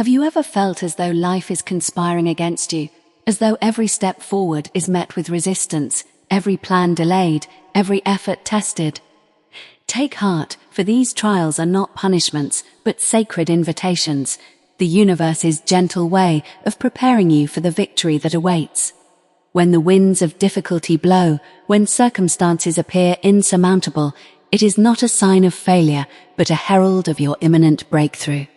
Have you ever felt as though life is conspiring against you, as though every step forward is met with resistance, every plan delayed, every effort tested? Take heart, for these trials are not punishments, but sacred invitations, the universe's gentle way of preparing you for the victory that awaits. When the winds of difficulty blow, when circumstances appear insurmountable, it is not a sign of failure, but a herald of your imminent breakthrough.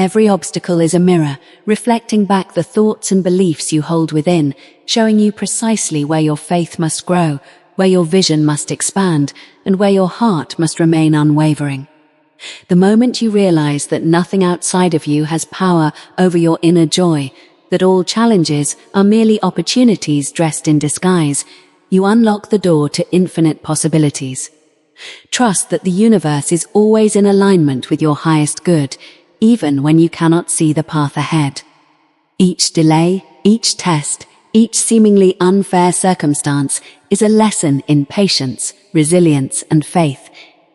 Every obstacle is a mirror, reflecting back the thoughts and beliefs you hold within, showing you precisely where your faith must grow, where your vision must expand, and where your heart must remain unwavering. The moment you realize that nothing outside of you has power over your inner joy, that all challenges are merely opportunities dressed in disguise, you unlock the door to infinite possibilities. Trust that the universe is always in alignment with your highest good, even when you cannot see the path ahead. Each delay, each test, each seemingly unfair circumstance is a lesson in patience, resilience, and faith,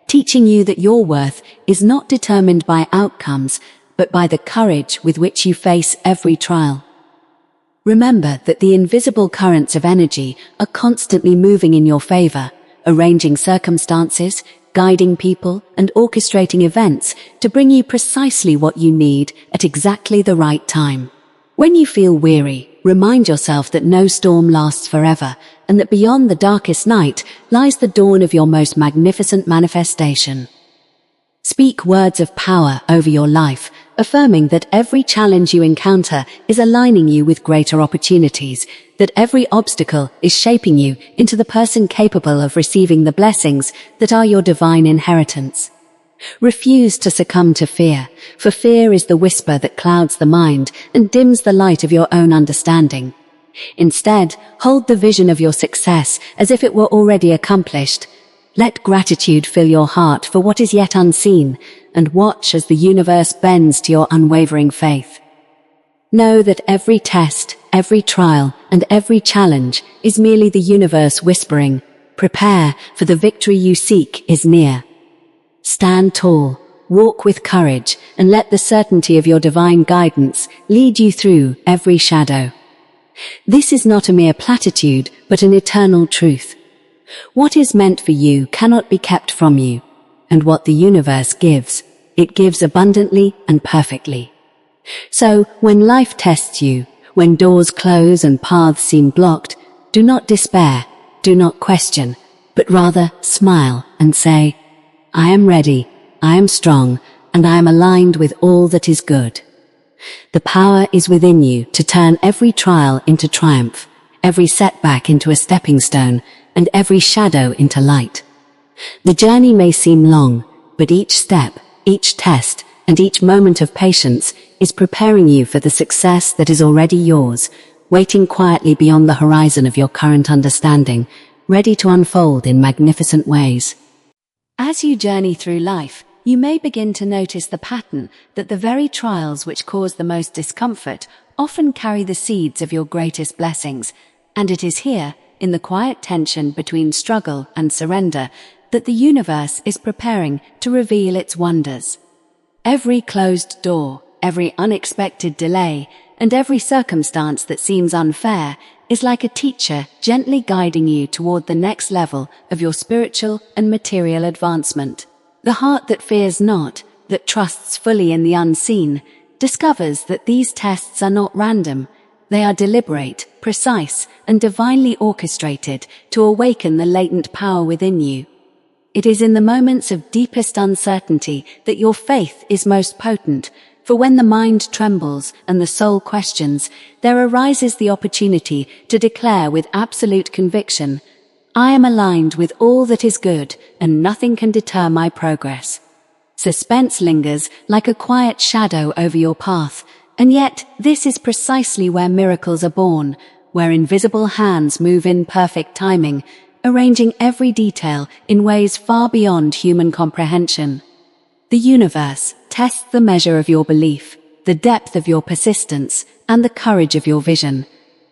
teaching you that your worth is not determined by outcomes, but by the courage with which you face every trial. Remember that the invisible currents of energy are constantly moving in your favor, arranging circumstances, guiding people, and orchestrating events to bring you precisely what you need at exactly the right time. When you feel weary, remind yourself that no storm lasts forever, and that beyond the darkest night lies the dawn of your most magnificent manifestation. Speak words of power over your life, affirming that every challenge you encounter is aligning you with greater opportunities, that every obstacle is shaping you into the person capable of receiving the blessings that are your divine inheritance. Refuse to succumb to fear, for fear is the whisper that clouds the mind and dims the light of your own understanding. Instead, hold the vision of your success as if it were already accomplished. Let gratitude fill your heart for what is yet unseen, and watch as the universe bends to your unwavering faith. Know that every test, every trial, and every challenge is merely the universe whispering, "Prepare, for the victory you seek is near." Stand tall, walk with courage, and let the certainty of your divine guidance lead you through every shadow. This is not a mere platitude, but an eternal truth. What is meant for you cannot be kept from you, and what the universe gives, it gives abundantly and perfectly. So, when life tests you, when doors close and paths seem blocked, do not despair, do not question, but rather smile and say, "I am ready, I am strong, and I am aligned with all that is good." The power is within you to turn every trial into triumph, every setback into a stepping stone, and every shadow into light. The journey may seem long, but each step, each test, and each moment of patience is preparing you for the success that is already yours, waiting quietly beyond the horizon of your current understanding, ready to unfold in magnificent ways. As you journey through life, you may begin to notice the pattern that the very trials which cause the most discomfort often carry the seeds of your greatest blessings, and it is here, in the quiet tension between struggle and surrender, that the universe is preparing to reveal its wonders. Every closed door, every unexpected delay, and every circumstance that seems unfair is like a teacher gently guiding you toward the next level of your spiritual and material advancement. The heart that fears not, that trusts fully in the unseen, discovers that these tests are not random. They are deliberate, precise, and divinely orchestrated to awaken the latent power within you. It is in the moments of deepest uncertainty that your faith is most potent, for when the mind trembles and the soul questions, there arises the opportunity to declare with absolute conviction, "I am aligned with all that is good, and nothing can deter my progress." Suspense lingers like a quiet shadow over your path, and yet this is precisely where miracles are born, where invisible hands move in perfect timing, arranging every detail in ways far beyond human comprehension. The universe tests the measure of your belief, the depth of your persistence, and the courage of your vision.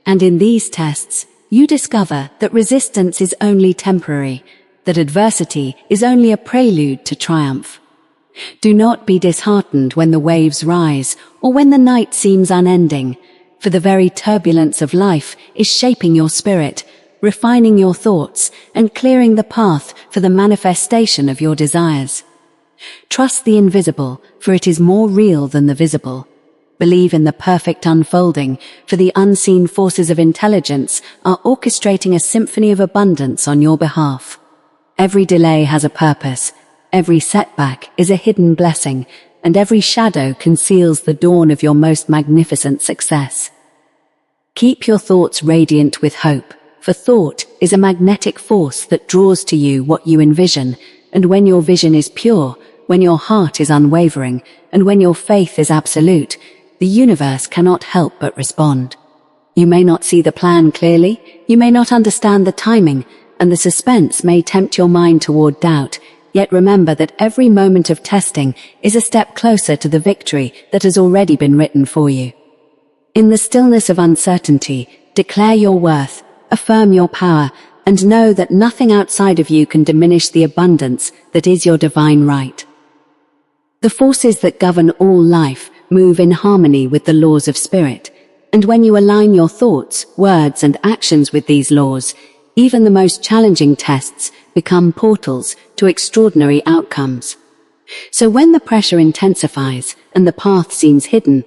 And in these tests, you discover that resistance is only temporary, that adversity is only a prelude to triumph. Do not be disheartened when the waves rise or when the night seems unending, for the very turbulence of life is shaping your spirit, refining your thoughts, and clearing the path for the manifestation of your desires. Trust the invisible, for it is more real than the visible. Believe in the perfect unfolding, for the unseen forces of intelligence are orchestrating a symphony of abundance on your behalf. Every delay has a purpose. Every setback is a hidden blessing, and every shadow conceals the dawn of your most magnificent success. Keep your thoughts radiant with hope, for thought is a magnetic force that draws to you what you envision, and when your vision is pure, when your heart is unwavering, and when your faith is absolute, the universe cannot help but respond. You may not see the plan clearly, you may not understand the timing, and the suspense may tempt your mind toward doubt. Yet remember that every moment of testing is a step closer to the victory that has already been written for you. In the stillness of uncertainty, declare your worth, affirm your power, and know that nothing outside of you can diminish the abundance that is your divine right. The forces that govern all life move in harmony with the laws of spirit, and when you align your thoughts, words, and actions with these laws, even the most challenging tests become portals to extraordinary outcomes. So when the pressure intensifies and the path seems hidden,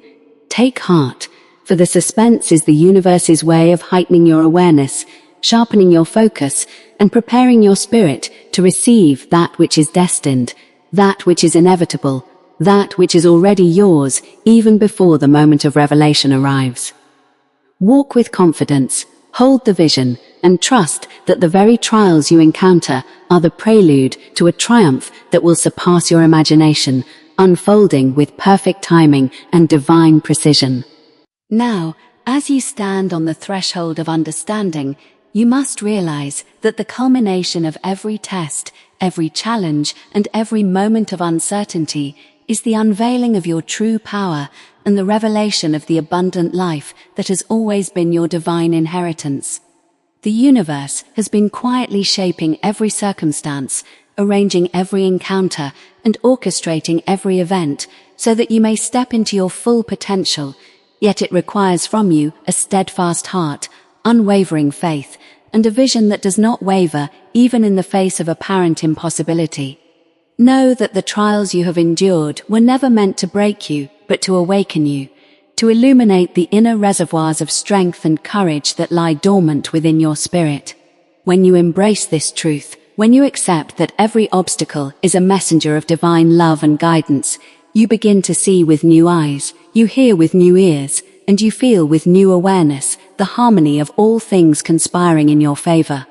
take heart, for the suspense is the universe's way of heightening your awareness, sharpening your focus, and preparing your spirit to receive that which is destined, that which is inevitable, that which is already yours even before the moment of revelation arrives. Walk with confidence, hold the vision, and trust that the very trials you encounter are the prelude to a triumph that will surpass your imagination, unfolding with perfect timing and divine precision. Now, as you stand on the threshold of understanding, you must realize that the culmination of every test, every challenge, and every moment of uncertainty is the unveiling of your true power and the revelation of the abundant life that has always been your divine inheritance. The universe has been quietly shaping every circumstance, arranging every encounter, and orchestrating every event so that you may step into your full potential, yet it requires from you a steadfast heart, unwavering faith, and a vision that does not waver even in the face of apparent impossibility. Know that the trials you have endured were never meant to break you, but to awaken you, to illuminate the inner reservoirs of strength and courage that lie dormant within your spirit. When you embrace this truth, when you accept that every obstacle is a messenger of divine love and guidance, you begin to see with new eyes, you hear with new ears, and you feel with new awareness the harmony of all things conspiring in your favor.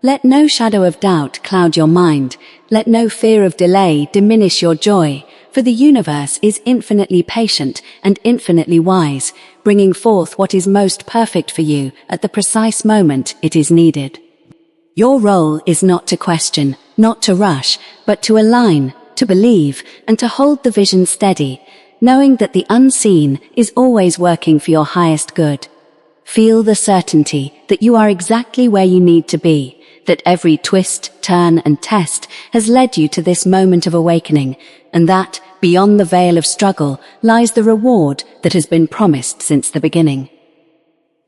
Let no shadow of doubt cloud your mind, let no fear of delay diminish your joy, for the universe is infinitely patient and infinitely wise, bringing forth what is most perfect for you at the precise moment it is needed. Your role is not to question, not to rush, but to align, to believe, and to hold the vision steady, knowing that the unseen is always working for your highest good. Feel the certainty that you are exactly where you need to be, that every twist, turn, and test has led you to this moment of awakening, and that, beyond the veil of struggle, lies the reward that has been promised since the beginning.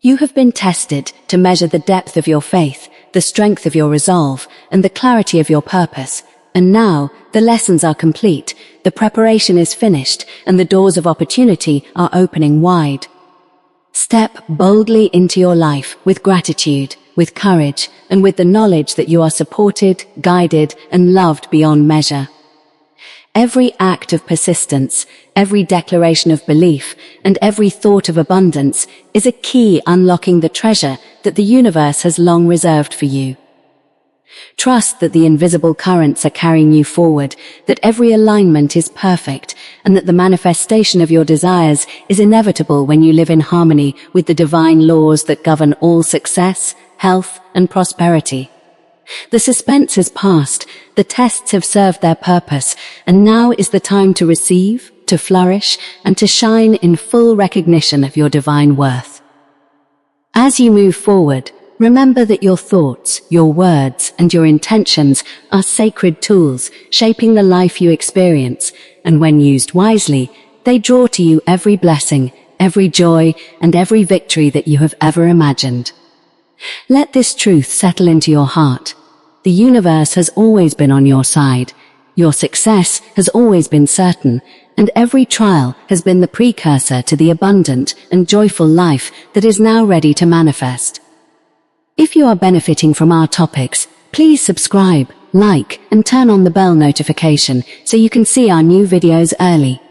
You have been tested to measure the depth of your faith, the strength of your resolve, and the clarity of your purpose, and now the lessons are complete, the preparation is finished, and the doors of opportunity are opening wide. Step boldly into your life with gratitude, with courage, and with the knowledge that you are supported, guided, and loved beyond measure. Every act of persistence, every declaration of belief, and every thought of abundance is a key unlocking the treasure that the universe has long reserved for you. Trust that the invisible currents are carrying you forward, that every alignment is perfect, and that the manifestation of your desires is inevitable when you live in harmony with the divine laws that govern all success, health, and prosperity. The suspense has passed, the tests have served their purpose, and now is the time to receive, to flourish, and to shine in full recognition of your divine worth. As you move forward, Remember that your thoughts, your words, and your intentions are sacred tools shaping the life you experience, and when used wisely, they draw to you every blessing, every joy, and every victory that you have ever imagined. Let this truth settle into your heart. The universe has always been on your side. Your success has always been certain, and every trial has been the precursor to the abundant and joyful life that is now ready to manifest. If you are benefiting from our topics, please subscribe, like, and turn on the bell notification so you can see our new videos early.